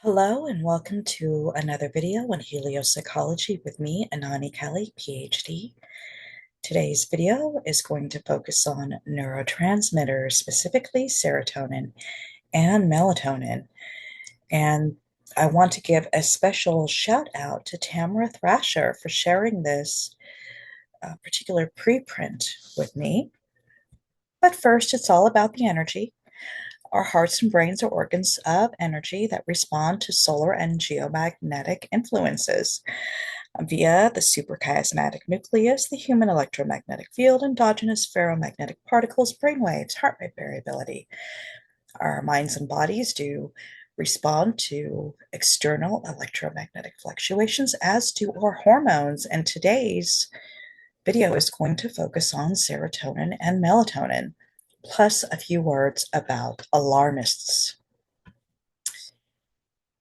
Hello and welcome to another video on Heliopsychology with me, Annani Kelley, PhD. Today's video is going to focus on neurotransmitters, specifically serotonin and melatonin. And I want to give a special shout out to Tamara Thrasher for sharing this particular preprint with me. But first, it's all about the energy. Our hearts and brains are organs of energy that respond to solar and geomagnetic influences via the suprachiasmatic nucleus, the human electromagnetic field, endogenous ferromagnetic particles, brainwaves, heart rate variability. Our minds and bodies do respond to external electromagnetic fluctuations, as do our hormones. And today's video is going to focus on serotonin and melatonin, plus a few words about alarmists.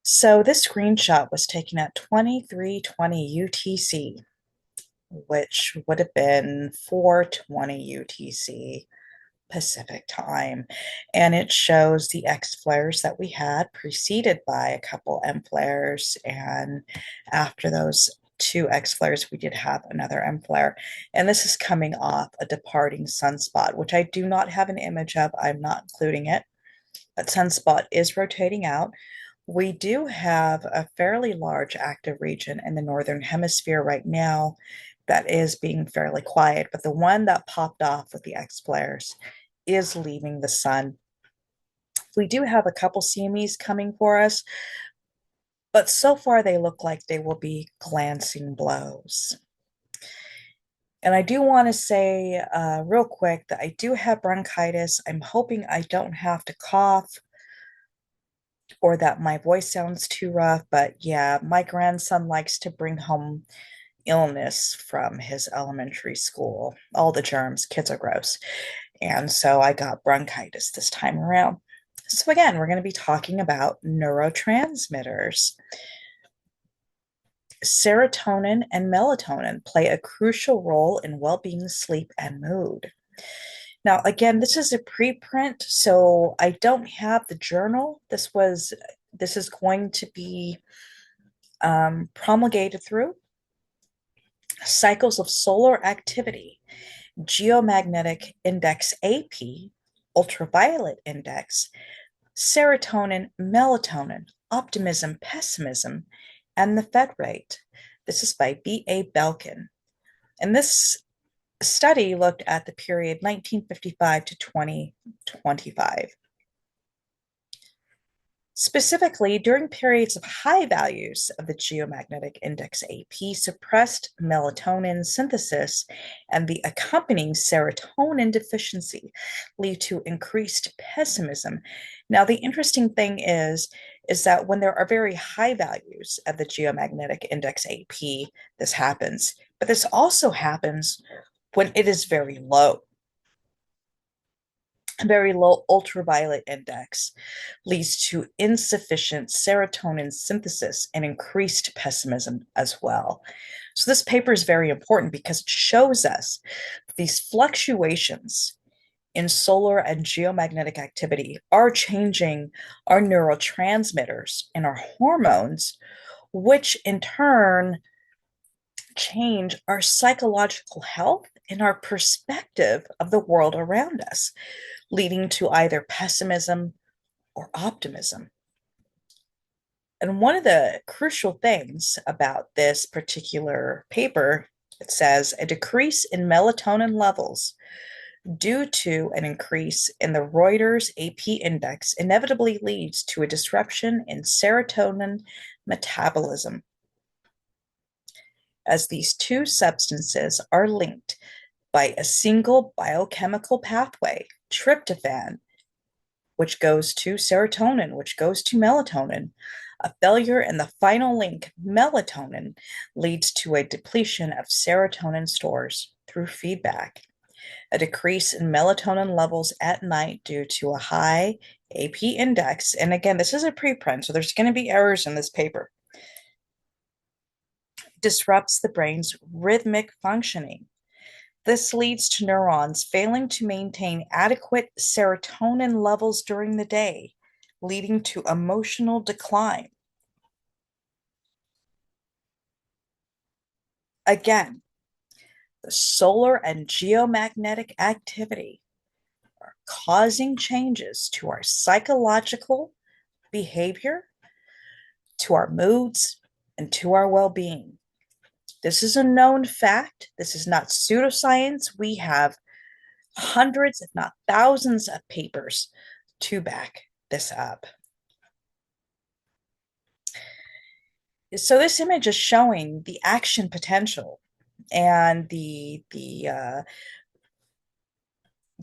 So this screenshot was taken at 2320 UTC, which would have been 420 UTC Pacific time. And it shows the X flares that we had, preceded by a couple M flares. And after those two X flares, we did have another M flare. And this is coming off a departing sunspot, which I do not have an image of. I'm not including it. But sunspot is rotating out. We do have a fairly large active region in the northern hemisphere right now that is being fairly quiet, but the one that popped off with the X flares is leaving the sun. We do have a couple CMEs coming for us, but so far they look like they will be glancing blows. And I do want to say real quick that I do have bronchitis. I'm hoping I don't have to cough or that my voice sounds too rough, but yeah, my grandson likes to bring home illness from his elementary school. All the germs, kids are gross. And so I got bronchitis this time around. So again, we're going to be talking about neurotransmitters. Serotonin and melatonin play a crucial role in well-being, sleep, and mood. Now, again, this is a preprint, so I don't have the journal. This is going to be promulgated through cycles of solar activity, geomagnetic index AP, ultraviolet index, serotonin, melatonin, optimism, pessimism, and the Fed rate. This is by B.A. Belkin. And this study looked at the period 1955 to 2025. Specifically, during periods of high values of the geomagnetic index AP, suppressed melatonin synthesis and the accompanying serotonin deficiency lead to increased pessimism. Now, the interesting thing is that when there are very high values of the geomagnetic index AP, this happens. But this also happens when it is very low. A very low ultraviolet index leads to insufficient serotonin synthesis and increased pessimism as well. So this paper is very important because it shows us these fluctuations in solar and geomagnetic activity are changing our neurotransmitters and our hormones, which in turn change our psychological health and our perspective of the world around us, leading to either pessimism or optimism. And one of the crucial things about this particular paper, it says a decrease in melatonin levels due to an increase in the Reuters AP index inevitably leads to a disruption in serotonin metabolism, as these two substances are linked by a single biochemical pathway, tryptophan, which goes to serotonin, which goes to melatonin. A failure in the final link, melatonin, leads to a depletion of serotonin stores through feedback. A decrease in melatonin levels at night due to a high AP index. And again, this is a preprint, so there's going to be errors in this paper. Disrupts the brain's rhythmic functioning. This leads to neurons failing to maintain adequate serotonin levels during the day, leading to emotional decline. Again, the solar and geomagnetic activity are causing changes to our psychological behavior, to our moods, and to our well being. This is a known fact. This is not pseudoscience. We have hundreds, if not thousands, of papers to back this up. So this image is showing the action potential and the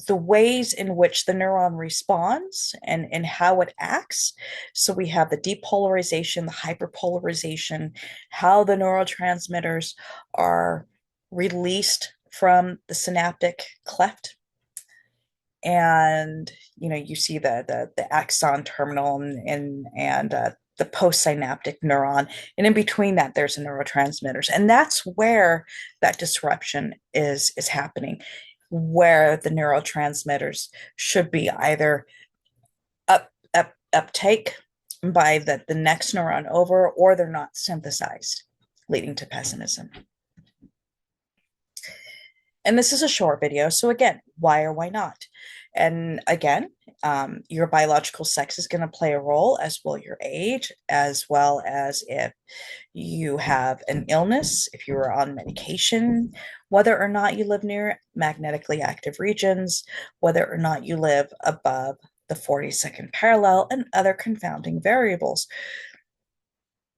ways in which the neuron responds and how it acts. So we have the depolarization, the hyperpolarization, how the neurotransmitters are released from the synaptic cleft. And you see the axon terminal and the postsynaptic neuron, and in between that there's the neurotransmitters, and that's where that disruption is happening, where the neurotransmitters should be either uptake by the next neuron over, or they're not synthesized, leading to pessimism. And this is a short video, so again, why or why not? And again, your biological sex is going to play a role, as will your age, as well as if you have an illness, if you are on medication, whether or not you live near magnetically active regions, whether or not you live above the 42nd parallel, and other confounding variables.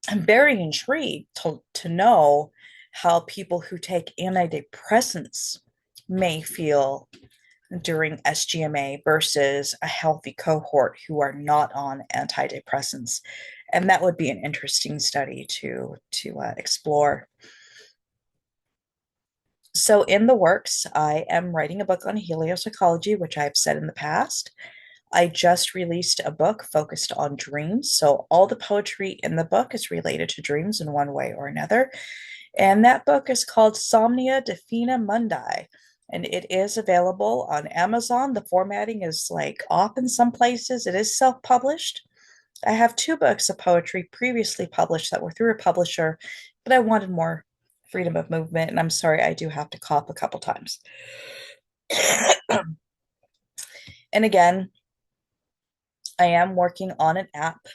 I'm very intrigued to know how people who take antidepressants may feel during SGMA versus a healthy cohort who are not on antidepressants. And that would be an interesting study to explore. So in the works, I am writing a book on heliopsychology, which I've said in the past. I just released a book focused on dreams. So all the poetry in the book is related to dreams in one way or another. And that book is called Somnia Defina Mundi. And it is available on Amazon. The formatting is like off in some places. It is self-published. I have two books of poetry previously published that were through a publisher, but I wanted more freedom of movement. And I'm sorry, I do have to cough a couple times. And again, I am working on an app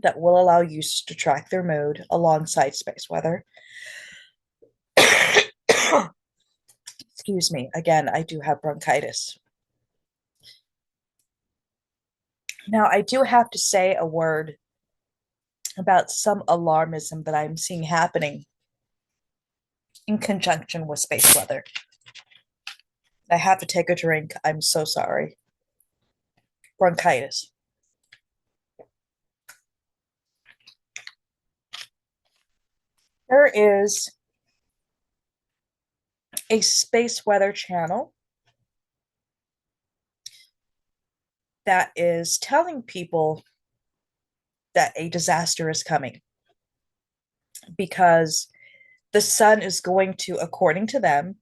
that will allow users to track their mood alongside space weather. Excuse me. Again, I do have bronchitis. Now, I do have to say a word about some alarmism that I'm seeing happening in conjunction with space weather. I have to take a drink. I'm so sorry. Bronchitis. There is a space weather channel that is telling people that a disaster is coming because the sun is going to, according to them,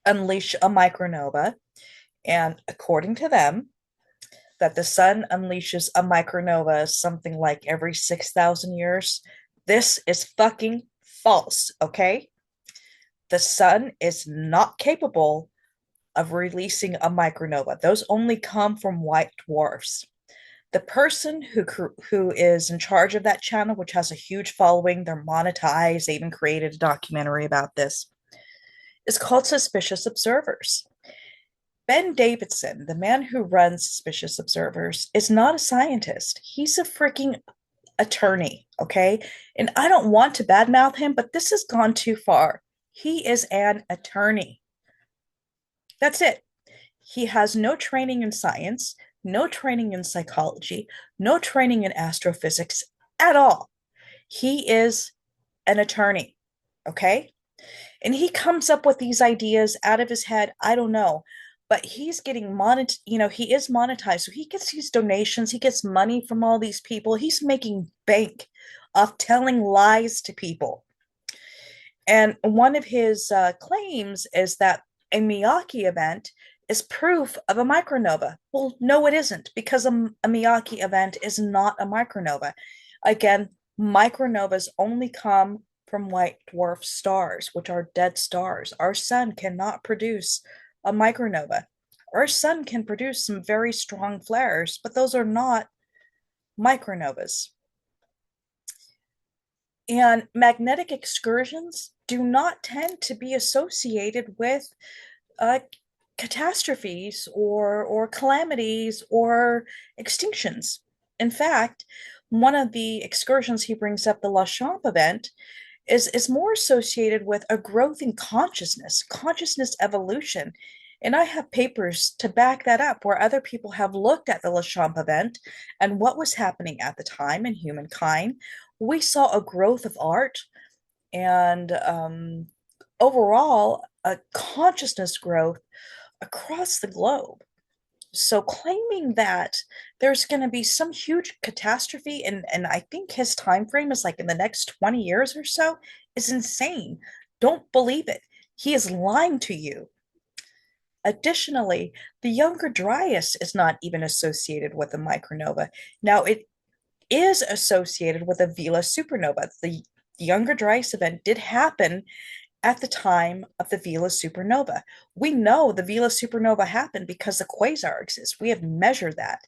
unleash a micronova. And according to them, that the sun unleashes a micronova something like every 6,000 years. This is fucking false, okay? The sun is not capable of releasing a micronova. Those only come from white dwarfs. The person who is in charge of that channel, which has a huge following, they're monetized, they even created a documentary about this, is called Suspicious Observers. Ben Davidson, the man who runs Suspicious Observers, is not a scientist. He's a freaking attorney, okay? And I don't want to badmouth him, but this has gone too far. He is an attorney. That's it. He has no training in science, no training in psychology, no training in astrophysics at all. He is an attorney, okay? And he comes up with these ideas out of his head. I don't know. But he's getting he is monetized. So he gets these donations, he gets money from all these people. He's making bank off telling lies to people. And one of his claims is that a Miyake event is proof of a micronova. Well, no, it isn't, because a Miyake event is not a micronova. Again, micronovas only come from white dwarf stars, which are dead stars. Our sun cannot produce a micronova. Our sun can produce some very strong flares, but those are not micronovas. And magnetic excursions do not tend to be associated with uh, catastrophes or calamities or extinctions. In fact, one of the excursions he brings up, the La Champ event, is more associated with a growth in consciousness evolution. And I have papers to back that up where other people have looked at the La Champ event and what was happening at the time in humankind. We saw a growth of art and overall a consciousness growth across the globe. So claiming that there's going to be some huge catastrophe and I think his time frame is like in the next 20 years or so is insane. Don't believe it. He is lying to you. Additionally, the Younger Dryas is not even associated with a micronova. Now, it is associated with a Vela supernova. The Younger Dryas event did happen at the time of the Vela supernova. We know the Vela supernova happened because the quasar exists. We have measured that.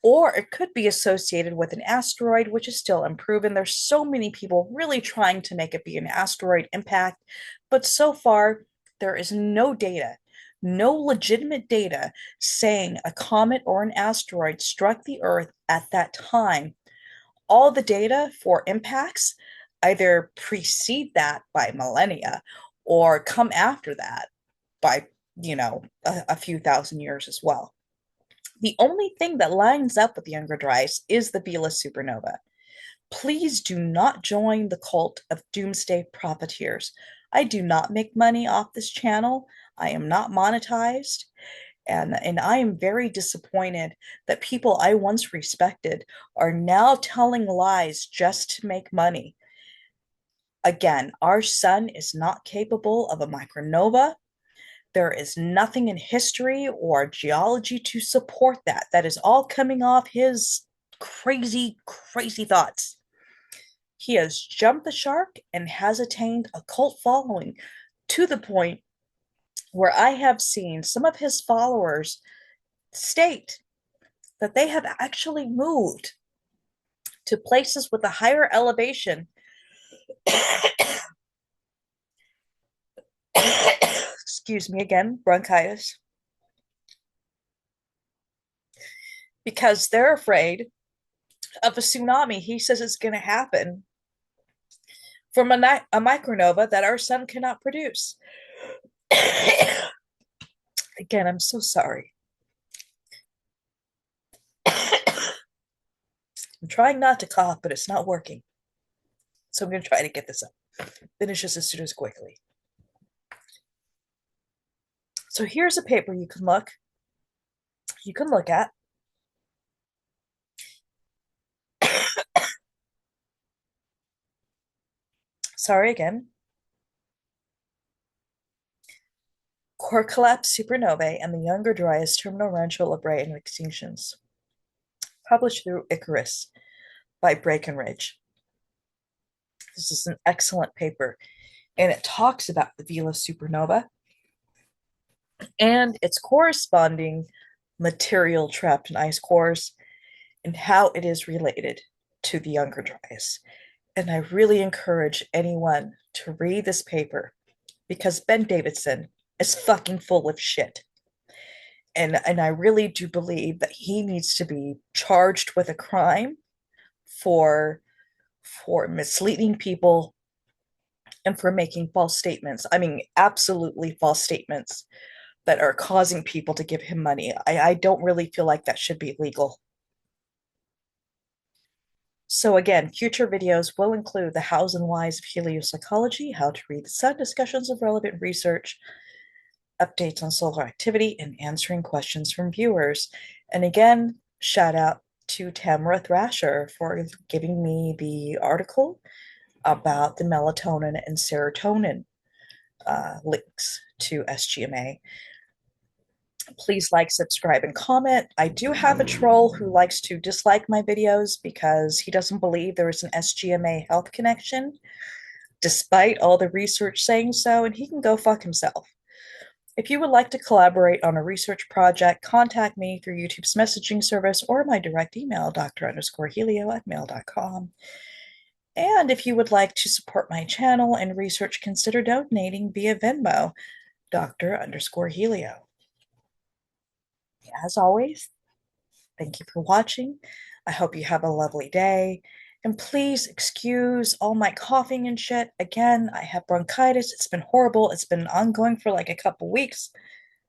Or it could be associated with an asteroid, which is still unproven. There's so many people really trying to make it be an asteroid impact, but so far there is no data, no legitimate data saying a comet or an asteroid struck the Earth at that time. All the data for impacts either precede that by millennia or come after that by, a few thousand years as well. The only thing that lines up with the Younger Dryas is the Vela supernova. Please do not join the cult of doomsday profiteers. I do not make money off this channel. I am not monetized. And I am very disappointed that people I once respected are now telling lies just to make money. Again, our sun is not capable of a micronova. There is nothing in history or geology to support that. That is all coming off his crazy, crazy thoughts. He has jumped the shark and has attained a cult following to the point where I have seen some of his followers state that they have actually moved to places with a higher elevation. Excuse me again, bronchitis. Because they're afraid of a tsunami. He says it's going to happen from a micronova that our sun cannot produce. Again, I'm so sorry. I'm trying not to cough, but it's not working. So I'm going to try to get this up. Finish this as soon as quickly. So here's a paper you can look at. Sorry again. Core collapse supernovae and the Younger Dryas terminal rancho Librae and extinctions. Published through Icarus by Breckenridge. This is an excellent paper, and it talks about the Vela supernova and its corresponding material trapped in ice cores and how it is related to the Younger Dryas. And I really encourage anyone to read this paper because Ben Davidson is fucking full of shit. And I really do believe that he needs to be charged with a crime for misleading people and for making false statements. I mean, absolutely false statements that are causing people to give him money. I don't really feel like that should be legal. So again, future videos will include the hows and whys of heliopsychology, how to read the sun, discussions of relevant research, updates on solar activity, and answering questions from viewers. And again, shout out to Tamara Thrasher for giving me the article about the melatonin and serotonin links to SGMA. Please like, subscribe, and comment. I do have a troll who likes to dislike my videos because he doesn't believe there is an SGMA health connection. despite all the research saying so, and he can go fuck himself. If you would like to collaborate on a research project, contact me through YouTube's messaging service or my direct email, dr_helio@mail.com. And if you would like to support my channel and research, consider donating via Venmo, Dr_Helio. As always, thank you for watching. I hope you have a lovely day. And please excuse all my coughing and shit. Again, I have bronchitis. It's been horrible. It's been ongoing for like a couple weeks,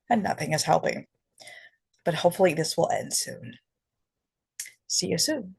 and nothing is helping. But hopefully, this will end soon. See you soon.